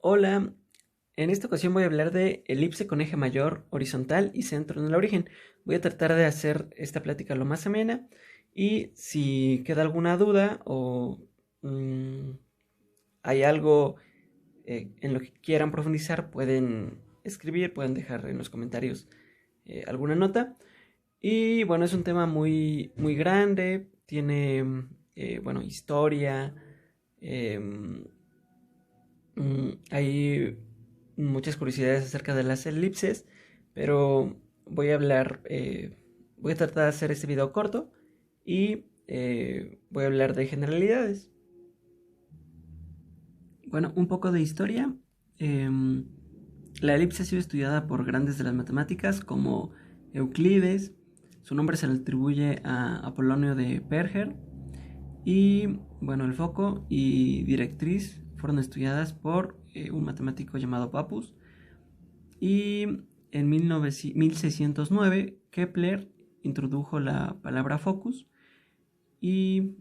Hola, en esta ocasión voy a hablar de elipse con eje mayor horizontal y centro en el origen. Voy a tratar de hacer esta plática lo más amena y si queda alguna duda o hay algo en lo que quieran profundizar, pueden escribir, pueden dejar en los comentarios alguna nota. Y bueno, es un tema muy grande, tiene, bueno, historia. em, Hay muchas curiosidades acerca de las elipses, pero voy a tratar de hacer este video corto y voy a hablar de generalidades. Bueno, un poco de historia. Em, la elipse ha sido estudiada por grandes de las matemáticas como Euclides. Su nombre se le atribuye a Apolonio de Perger. Y bueno, el foco y directriz fueron estudiadas por un matemático llamado Pappus. Y en 1609 Kepler introdujo la palabra focus. Y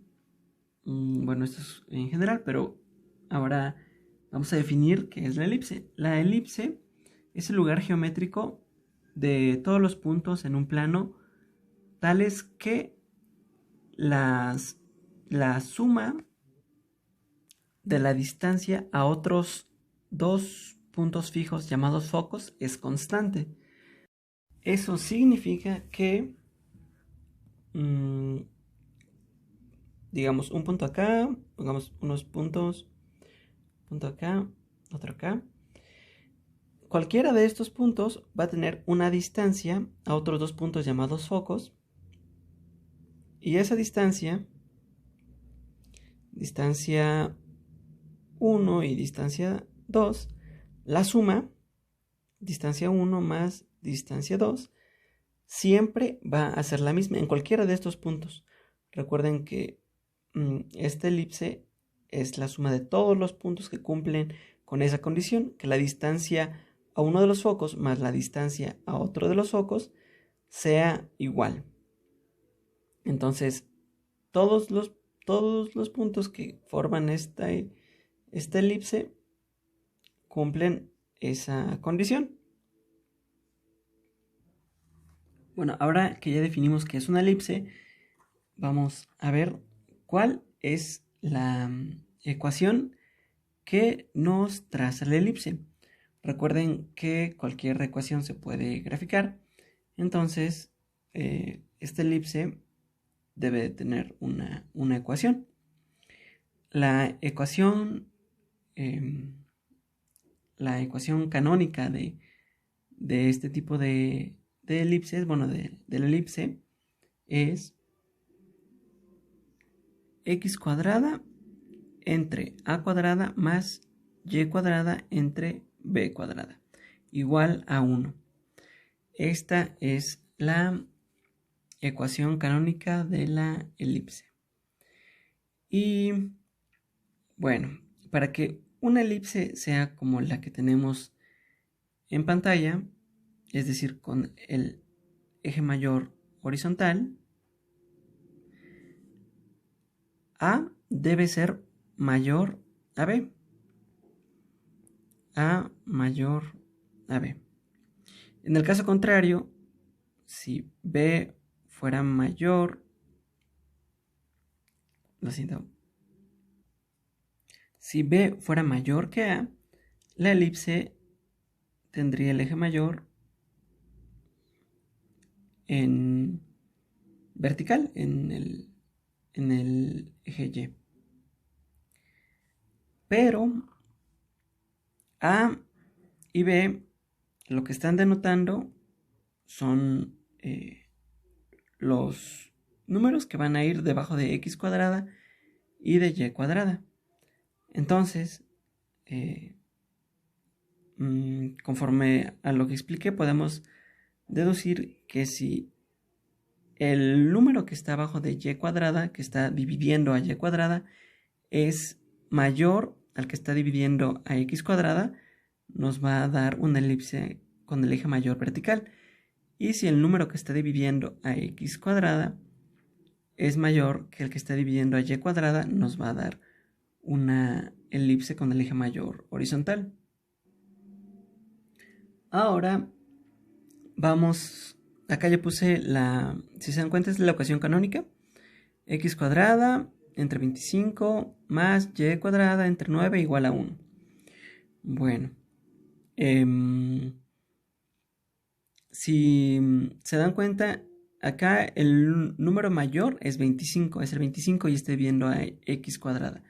bueno, esto es en general, pero ahora vamos a definir qué es la elipse. La elipse es el lugar geométrico de todos los puntos en un plano tales que la suma de la distancia a otros dos puntos fijos llamados focos es constante. Eso significa que, mmm, digamos, un punto acá, pongamos unos puntos, punto acá, otro acá. Cualquiera de estos puntos va a tener una distancia a otros dos puntos llamados focos. Y esa distancia 1 y distancia 2, la suma, distancia 1 más distancia 2, siempre va a ser la misma en cualquiera de estos puntos. Recuerden que esta elipse es la suma de todos los puntos que cumplen con esa condición, que la distancia a uno de los focos más la distancia a otro de los focos sea igual. Entonces, todos los puntos que forman esta elipse cumplen esa condición. Bueno, ahora que ya definimos qué es una elipse, vamos a ver cuál es la ecuación que nos traza la elipse. Recuerden que cualquier ecuación se puede graficar, entonces esta elipse debe de tener una ecuación. La ecuación, la ecuación canónica de este tipo de elipses, bueno, de la elipse, es x cuadrada entre a cuadrada más y cuadrada entre b cuadrada, igual a 1. Esta es la ecuación canónica de la elipse. Y bueno, para que una elipse sea como la que tenemos en pantalla, es decir, con el eje mayor horizontal, A debe ser mayor a B. A mayor a B. En el caso contrario, si B fuera mayor, lo siento, si B fuera mayor que A, la elipse tendría el eje mayor en vertical, en el eje Y. Pero A y B lo que están denotando son los números que van a ir debajo de x cuadrada y de y cuadrada. Entonces, conforme a lo que expliqué, podemos deducir que si el número que está abajo de y cuadrada, que está dividiendo a y cuadrada, es mayor al que está dividiendo a x cuadrada, nos va a dar una elipse con el eje mayor vertical. Y si el número que está dividiendo a x cuadrada es mayor que el que está dividiendo a y cuadrada, nos va a dar una elipse con el eje mayor horizontal. Ahora vamos, acá ya puse si se dan cuenta es la ecuación canónica, x cuadrada entre 25 más y cuadrada entre 9 igual a 1. Bueno, si se dan cuenta, acá el número mayor es 25, es el 25 y estoy viendo a x cuadrada,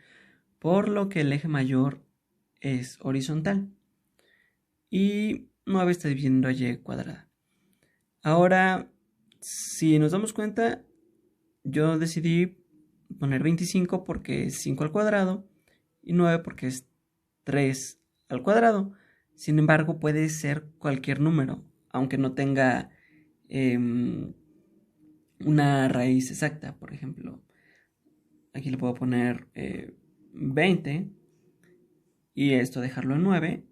por lo que el eje mayor es horizontal y 9 estoy viendo a y cuadrada. Ahora, si nos damos cuenta, yo decidí poner 25 porque es 5 al cuadrado y 9 porque es 3 al cuadrado. Sin embargo, puede ser cualquier número, aunque no tenga una raíz exacta. Por ejemplo, aquí le puedo poner 20 y esto dejarlo en 9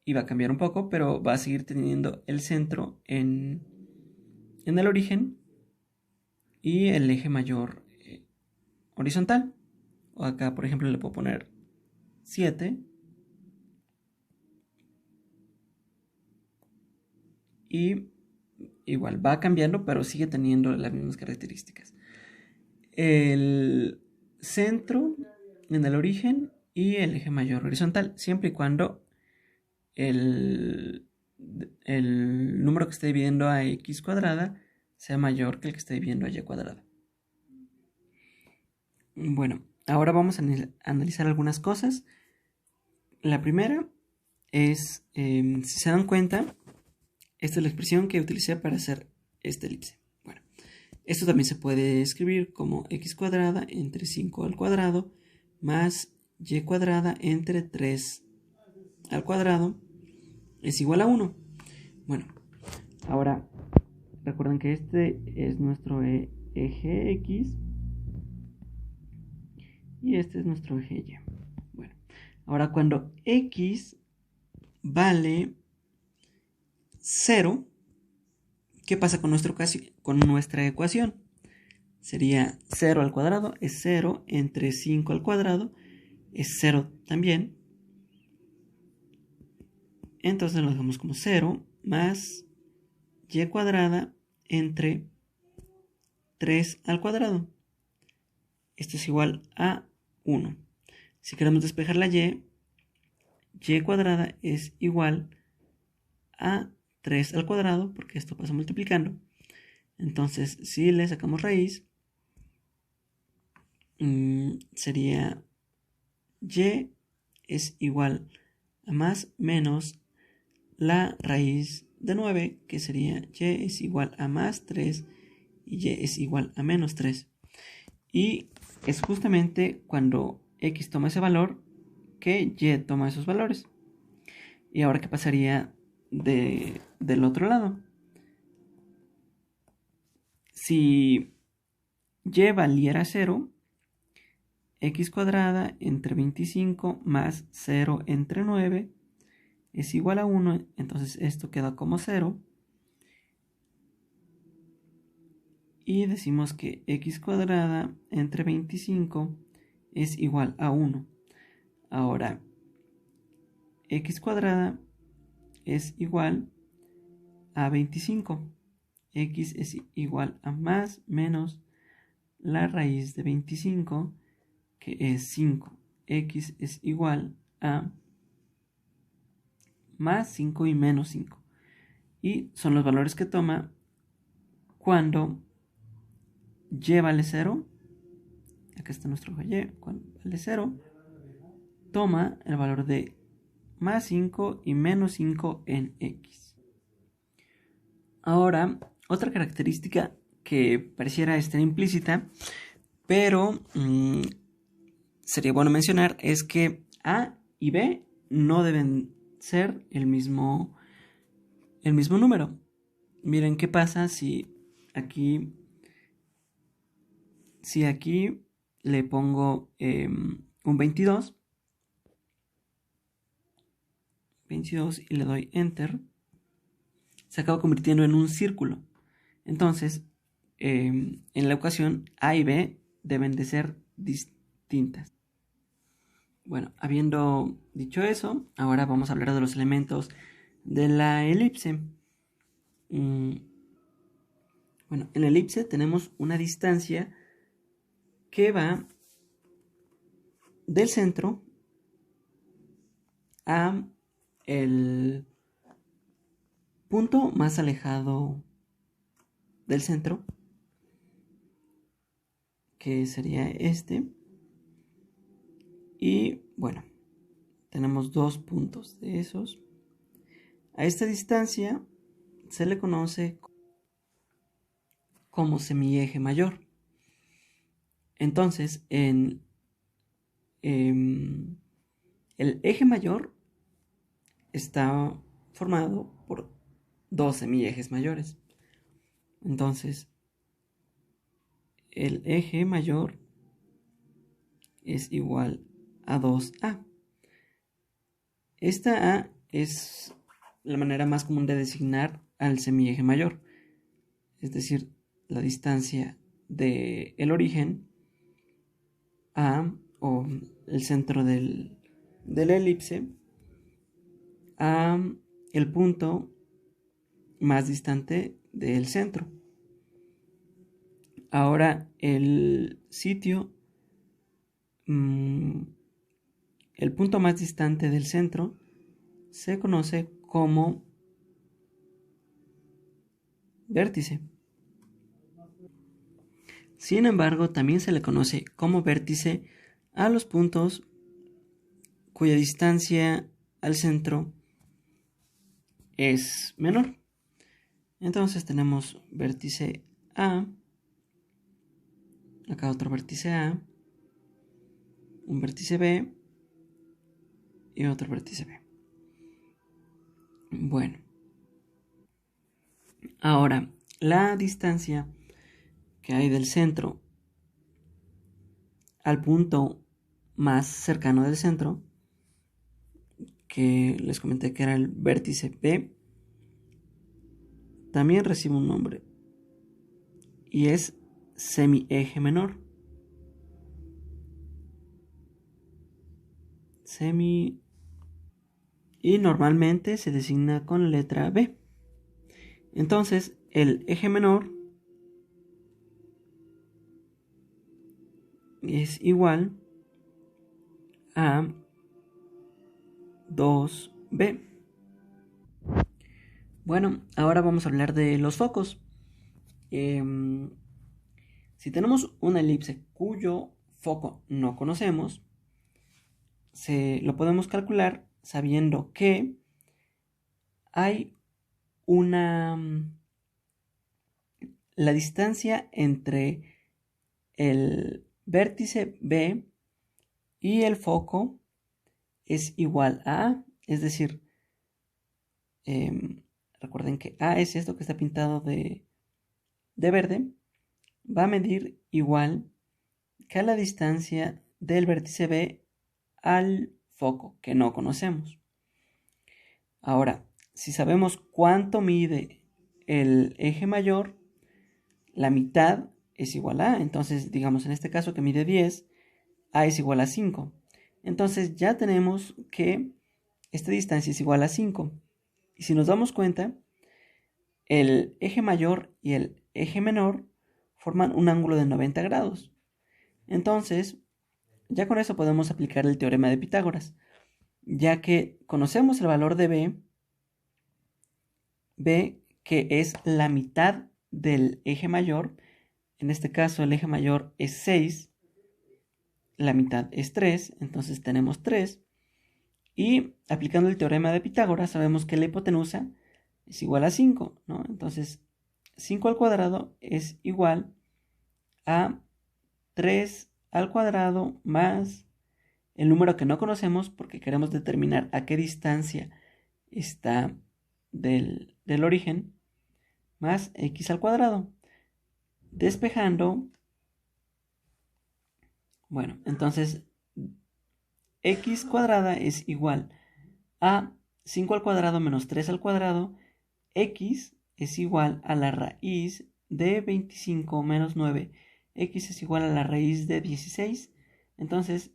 y va a cambiar un poco, pero va a seguir teniendo el centro en el origen y el eje mayor horizontal. O acá, por ejemplo, le puedo poner 7 y igual va cambiando, pero sigue teniendo las mismas características. El centro en el origen y el eje mayor horizontal, siempre y cuando el número que esté dividiendo a x cuadrada sea mayor que el que esté dividiendo a y cuadrada. Bueno, ahora vamos a analizar algunas cosas. La primera es, si se dan cuenta, esta es la expresión que utilicé para hacer esta elipse. Bueno, esto también se puede escribir como x cuadrada entre 5 al cuadrado más y cuadrada entre 3 al cuadrado es igual a 1. Bueno, ahora recuerden que este es nuestro eje x y este es nuestro eje y. Bueno, ahora cuando x vale 0, ¿qué pasa con nuestra ecuación? Sería 0 al cuadrado es 0 entre 5 al cuadrado es 0 también. Entonces lo dejamos como 0 más y cuadrada entre 3 al cuadrado. Esto es igual a 1. Si queremos despejar la y cuadrada es igual a 3 al cuadrado, porque esto pasa multiplicando. Entonces, si le sacamos raíz, sería y es igual a más menos la raíz de 9, que sería y es igual a más 3 y y es igual a menos 3. Y es justamente cuando x toma ese valor que y toma esos valores. ¿Y ahora qué pasaría del otro lado? Si y valiera 0, x cuadrada entre 25 más 0 entre 9 es igual a 1, entonces esto queda como 0. Y decimos que x cuadrada entre 25 es igual a 1. Ahora, x cuadrada es igual a 25. X es igual a más menos la raíz de 25, que es 5. X es igual a más 5 y menos 5. Y son los valores que toma cuando y vale 0. Acá está nuestro y. Cuando vale 0, toma el valor de más 5 y menos 5 en x. Ahora, otra característica que pareciera estar implícita, pero sería bueno mencionar, es que a y b no deben ser el mismo número. Miren qué pasa si aquí le pongo un 22 y le doy enter, se acaba convirtiendo en un círculo. Entonces, en la ecuación a y b deben de ser distintas. Bueno, habiendo dicho eso, ahora vamos a hablar de los elementos de la elipse. Bueno, en la elipse tenemos una distancia que va del centro a el punto más alejado del centro, que sería este. Y bueno, tenemos 2 puntos de esos. A esta distancia se le conoce como semieje mayor. Entonces, el eje mayor está formado por 2 semiejes mayores. Entonces, el eje mayor es igual a 2A. Esta A es la manera más común de designar al semieje mayor, es decir, la distancia del origen a, o el centro de la elipse, a el punto más distante del centro. Ahora el sitio, el punto más distante del centro se conoce como vértice. Sin embargo, también se le conoce como vértice a los puntos cuya distancia al centro es menor. Entonces tenemos vértice A, acá otro vértice A, un vértice B y otro vértice B. Bueno, ahora la distancia que hay del centro al punto más cercano del centro, que les comenté que era el vértice B, también recibe un nombre y es semieje menor. Y normalmente se designa con la letra B. Entonces, el eje menor es igual a 2B. Bueno, ahora vamos a hablar de los focos. Si tenemos una elipse cuyo foco no conocemos, lo podemos calcular sabiendo que hay la distancia entre el vértice B y el foco es igual a A, es decir, recuerden que A es esto que está pintado de verde, va a medir igual que a la distancia del vértice B al foco que no conocemos. Ahora, si sabemos cuánto mide el eje mayor, la mitad es igual a A. Entonces, digamos en este caso que mide 10, A es igual a 5. Entonces ya tenemos que esta distancia es igual a 5. Y si nos damos cuenta, el eje mayor y el eje menor forman un ángulo de 90 grados. Entonces, ya con eso podemos aplicar el teorema de Pitágoras, ya que conocemos el valor de B que es la mitad del eje mayor. En este caso el eje mayor es 6, la mitad es 3, entonces tenemos 3. Y aplicando el teorema de Pitágoras sabemos que la hipotenusa es igual a 5, ¿no? Entonces 5 al cuadrado es igual a 3 al cuadrado más el número que no conocemos porque queremos determinar a qué distancia está del origen, más x al cuadrado. Despejando, bueno, entonces x cuadrada es igual a 5 al cuadrado menos 3 al cuadrado. X es igual a la raíz de 25 menos 9. X es igual a la raíz de 16. Entonces,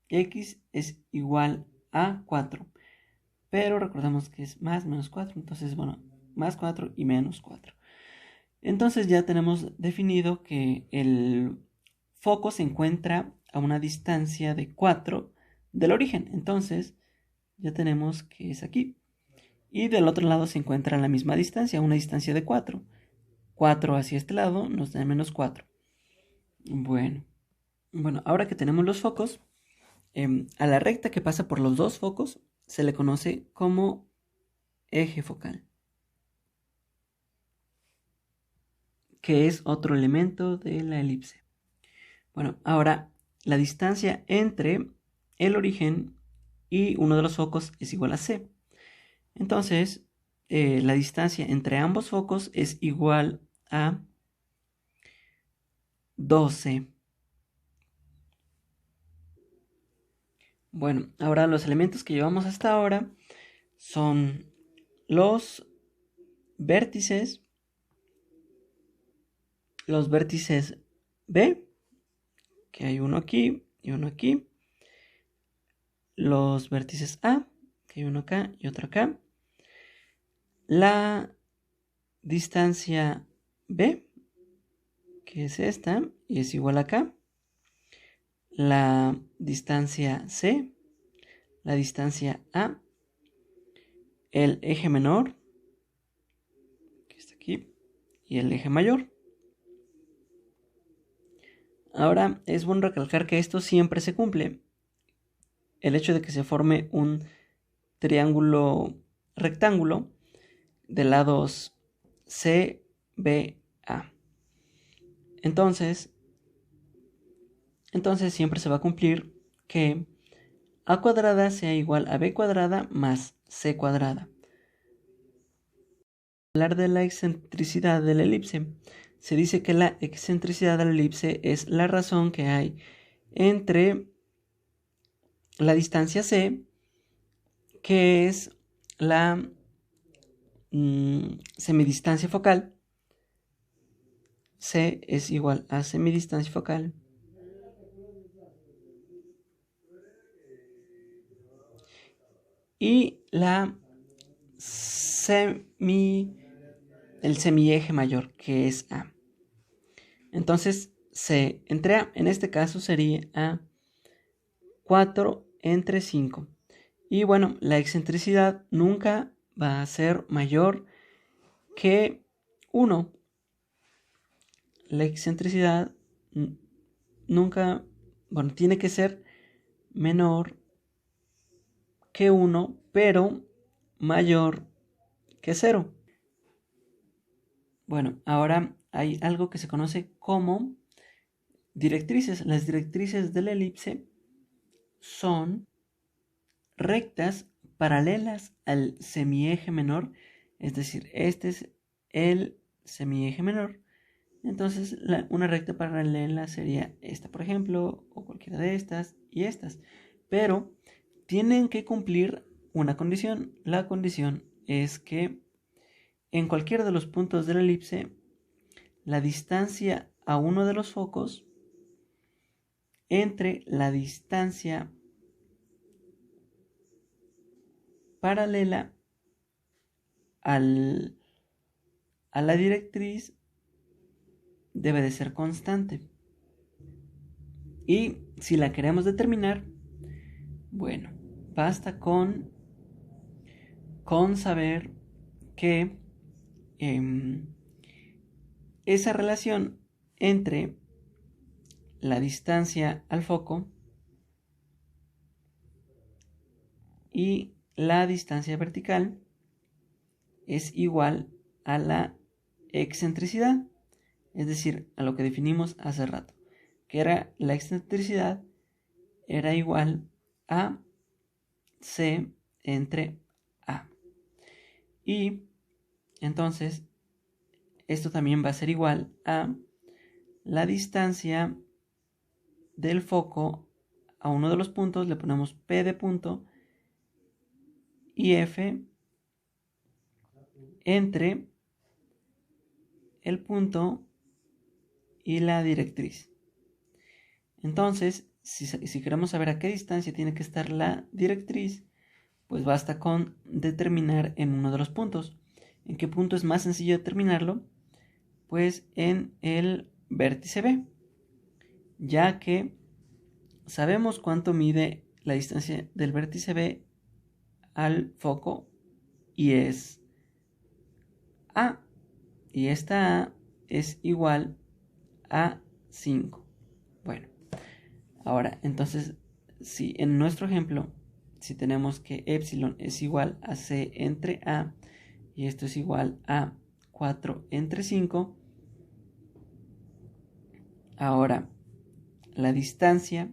x es igual a 4. pero recordemos que es más menos 4, entonces bueno, más 4 y menos 4. Entonces ya tenemos definido que el foco se encuentra a una distancia de 4 del origen, entonces ya tenemos que es aquí. Y del otro lado se encuentra a la misma distancia, una distancia de 4. 4 hacia este lado nos da menos 4. Bueno, ahora que tenemos los focos, a la recta que pasa por los dos focos se le conoce como eje focal, que es otro elemento de la elipse. Bueno, ahora la distancia entre el origen y uno de los focos es igual a c. Entonces, la distancia entre ambos focos es igual a 12. Bueno, ahora los elementos que llevamos hasta ahora son los vértices B, que hay uno aquí y uno aquí, los vértices A, que hay uno acá y otro acá, la distancia B, que es esta y es igual acá, la distancia C, la distancia A, el eje menor, que está aquí, y el eje mayor. Ahora es bueno recalcar que esto siempre se cumple. El hecho de que se forme un triángulo rectángulo de lados C, B, A. Entonces siempre se va a cumplir que A cuadrada sea igual a B cuadrada más C cuadrada. Hablar de la excentricidad de la elipse. Se dice que la excentricidad de la elipse es la razón que hay entre la distancia C, que es la semidistancia focal. C es igual a semidistancia focal y el semieje mayor, que es A. Entonces, C entre A, en este caso sería A 4 entre 5. Y bueno, la excentricidad nunca va a ser mayor que 1. La excentricidad nunca, tiene que ser menor que 1, pero mayor que 0. Bueno, ahora hay algo que se conoce como directrices. Las directrices de la elipse son rectas paralelas al semieje menor, es decir, este es el semieje menor. Entonces una recta paralela sería esta, por ejemplo, o cualquiera de estas y estas, pero tienen que cumplir una condición. La condición es que en cualquiera de los puntos de la elipse la distancia a uno de los focos entre la distancia paralela a la directriz debe de ser constante. Y si la queremos determinar, bueno, basta con saber que esa relación entre la distancia al foco y la distancia vertical es igual a la excentricidad, es decir, a lo que definimos hace rato, que era la excentricidad era igual a C entre A. Y entonces esto también va a ser igual a la distancia del foco a uno de los puntos, le ponemos P de punto y F entre el punto y la directriz. Entonces, si queremos saber a qué distancia tiene que estar la directriz, pues basta con determinar en uno de los puntos. ¿En qué punto es más sencillo determinarlo? Pues en el vértice B, ya que sabemos cuánto mide la distancia del vértice B al foco y es A, y esta A es igual a 5. Bueno, ahora entonces si en nuestro ejemplo, si tenemos que epsilon es igual a C entre A y esto es igual a 4 entre 5, ahora la distancia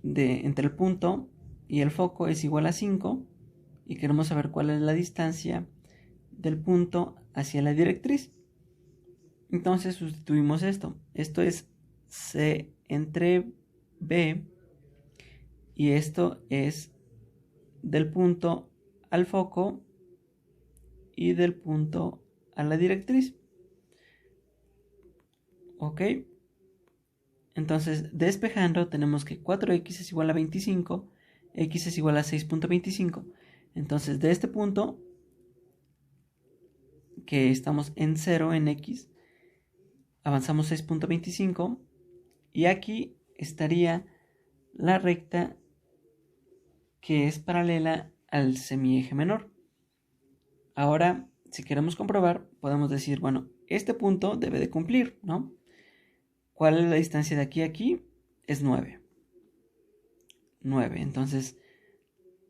entre el punto y el foco es igual a 5 y queremos saber cuál es la distancia del punto hacia la directriz. Entonces sustituimos esto. Esto es C entre B y esto es del punto al foco y del punto a la directriz. ¿Ok? Entonces, despejando, tenemos que 4x es igual a 25, x es igual a 6.25. Entonces, de este punto, que estamos en 0 en x, avanzamos 6.25 y aquí estaría la recta que es paralela al semieje menor. Ahora, si queremos comprobar, podemos decir, bueno, este punto debe de cumplir, ¿no? ¿Cuál es la distancia de aquí a aquí? Es 9. 9. Entonces,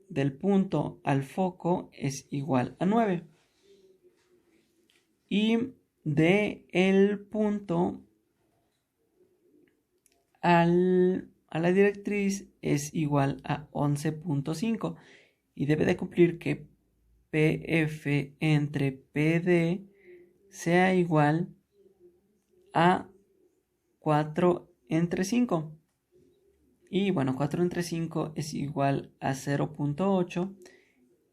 del punto al foco es igual a 9. Y de el punto a la directriz es igual a 11.5. Y debe de cumplir que PF entre PD sea igual a 4 entre 5. Y bueno, 4 entre 5 es igual a 0.8.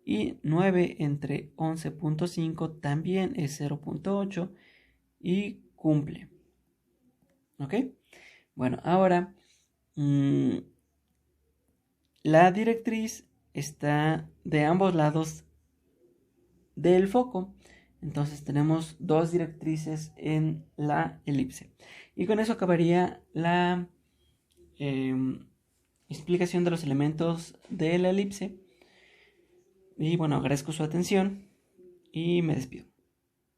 Y 9 entre 11.5 también es 0.8 y cumple. ¿Ok? Bueno, ahora la directriz está de ambos lados del foco. Entonces tenemos dos directrices en la elipse. Y con eso acabaría la explicación de los elementos de la elipse. Y bueno, agradezco su atención y me despido.